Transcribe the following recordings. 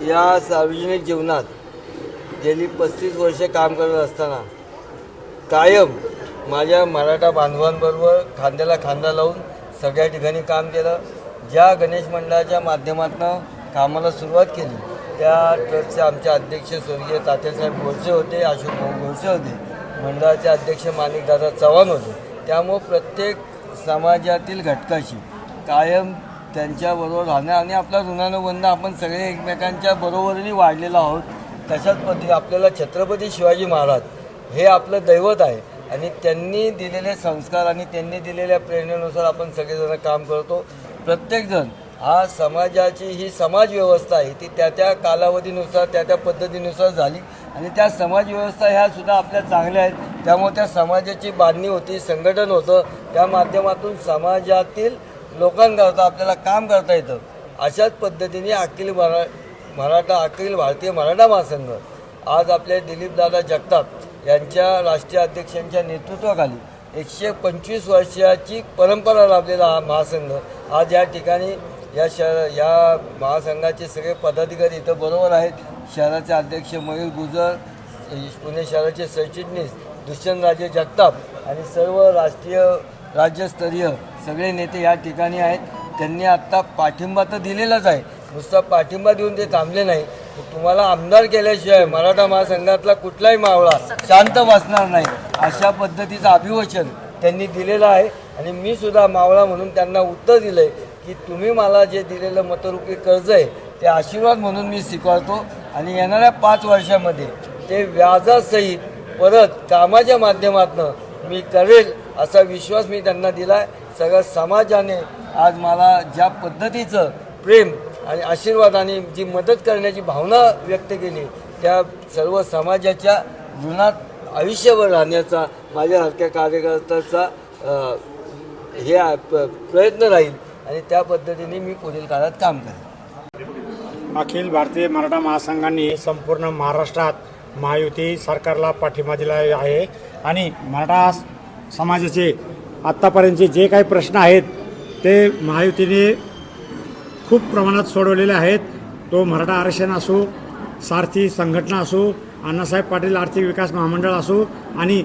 या सार्वजनिक जीवनात गेली 35 वर्षे काम करत असताना कायम माझ्या मराठा बांधवांबरोबर खांद्याला खांदा लावून सगळ्या ठिकाणी काम केलं। ज्या गणेश मंडळाच्या माध्यमातून कामाला सुरुवात केली त्या ट्रस्टचे आमचे अध्यक्ष स्वर्गीय तात्यासाहेब गोडसे होते, अशोक भाऊ गोडसे होते, मंडळाचे अध्यक्ष माणिकदादा चव्हाण होते। त्यामुळे प्रत्येक समाजातील घटकाशी कायम त्यांच्याबरोबर राहणं आणि आपला ऋणानुबंध आपण सगळे एकमेकांच्या बरोबरीने वाढलेलो आहोत। तशाच पद्धतीने आपल्याला छत्रपती शिवाजी महाराज हे आपलं दैवत आहे आणि त्यांनी दिलेले संस्कार आणि त्यांनी दिलेल्या प्रेरणेनुसार आपण सगळेजण काम करतो। प्रत्येकजण हा समाजाची ही समाज व्यवस्था आहे ती त्या कालावधीनुसार त्या पद्धतीनुसार झाली आणि त्या समाज व्यवस्था ह्या सुद्धा आपल्या चांगल्या आहेत। त्यामुळे त्या समाजाची बांधणी होती, संघटन होतं, त्या माध्यमातून समाजातील लोकांकरता आपल्याला काम करता येतं। अशाच पद्धतीने अखिल भारतीय मराठा महासंघ आज आपले दिलीपदादा जगताप यांच्या राष्ट्रीय अध्यक्षांच्या नेतृत्वाखाली 125 वर्षाची परंपरा लाभलेला हा महासंघ आज या ठिकाणी या महासंघाचे सगळे पदाधिकारी इथं बरोबर आहेत। शहराचे अध्यक्ष मयूर गुजर, पुणे शहराचे सरचिटणीस दुष्यंतराजे जगताप आणि सर्व राष्ट्रीय राज्यस्तरीय सगळे नेते या ठिकाणी आहेत। त्यांनी आत्ता पाठिंबा तर दिलेलाच आहे, नुसता पाठिंबा देऊन ते थांबले नाही। तुम्हाला आमदार केल्याशिवाय मराठा महासंघातला कुठलाही मावळा शांत बसणार नाही अशा पद्धतीचं अभिवचन त्यांनी दिलेलं आहे आणि मी सुद्धा मावळा म्हणून त्यांना उत्तर दिलं आहे की तुम्ही मला जे दिलेलं मतरूपी कर्ज आहे ते आशीर्वाद म्हणून मी स्वीकारतो आणि येणाऱ्या 5 वर्षामध्ये ते व्याजासहित परत कामाच्या माध्यमातून मी करेल असा विश्वास मी त्यांना दिला आहे। सगळ्या समाजाने आज मला ज्या पद्धतीचं प्रेम आणि आशीर्वाद आणि जी मदत करण्याची भावना व्यक्त केली त्या सर्व समाजाच्या ऋणात आयुष्यभर राहण्याचा माझ्यासारख्या कार्यकर्त्याचा प्रयत्न राहील आणि त्या पद्धतीने मी पुढील काळात काम करेन। अखिल भारतीय मराठा महासंघाने संपूर्ण महाराष्ट्रात महायुती सरकारला पाठिंबा दिला आहे आणि मराठा समाजाचे आत्तापर्यंतचे जे काही प्रश्न आहेत ते महायुतीने खूप प्रमाणात सोडवलेले आहेत। तो मराठा आरक्षण असो, सारथी संघटना असो, अण्णासाहेब पाटील आर्थिक विकास महामंडळ असो आणि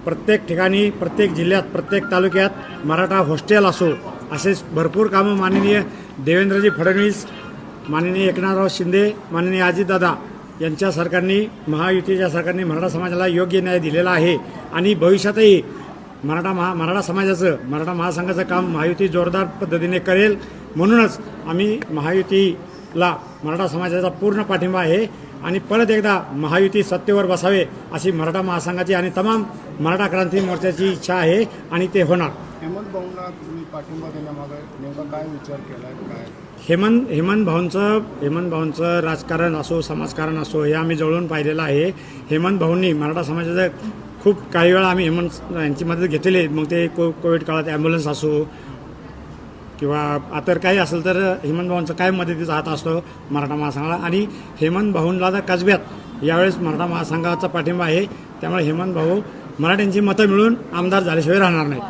प्रत्येक ठिकाणी प्रत्येक जिल्ह्यात प्रत्येक तालुक्यात मराठा हॉस्टेल असो, असे भरपूर कामं माननीय देवेंद्रजी फडणवीस, माननीय एकनाथराव शिंदे, माननीय अजितदादा यांच्या सरकारने महायुतीच्या सरकारने मराठा समाजाला योग्य न्याय दिलेला आहे आणि भविष्यातही मराठा महासंघाचं काम महायुती जोरदार पद्धतीने करेल। म्हणूनच आम्ही महायुतीला मराठा समाजाचा पूर्ण पाठिंबा आहे आणि परत एकदा महायुती सत्तेवर बसावे अशी मराठा महासंघाची आणि तमाम मराठा क्रांती मोर्चाची इच्छा आहे आणि ते होणार। हेमंत भाऊंना तुम्ही पाठिंबा देण्यामागे नेमका काय विचार केला काय? हेमंत भाऊंचं राजकारण असो, समाजकारण असो हे आम्ही जवळून पाहिलेलं आहे। हेमंत भाऊंनी मराठा समाजाचं खूप काही वेळा आम्ही हेमंत यांची मदत घेतलेली आहे। मग ते कोविड काळात ॲम्ब्युलन्स असो किंवा आता काही असेल तर हेमंत भाऊंचं काय मदतीचा हात असतो मराठा महासंघाला आणि हेमंत भाऊंला तर कसब्यात यावेळेस मराठा महासंघाचा पाठिंबा आहे। त्यामुळे हेमंत भाऊ मराठ्यांची मतं मिळून आमदार झाल्याशिवाय राहणार नाही।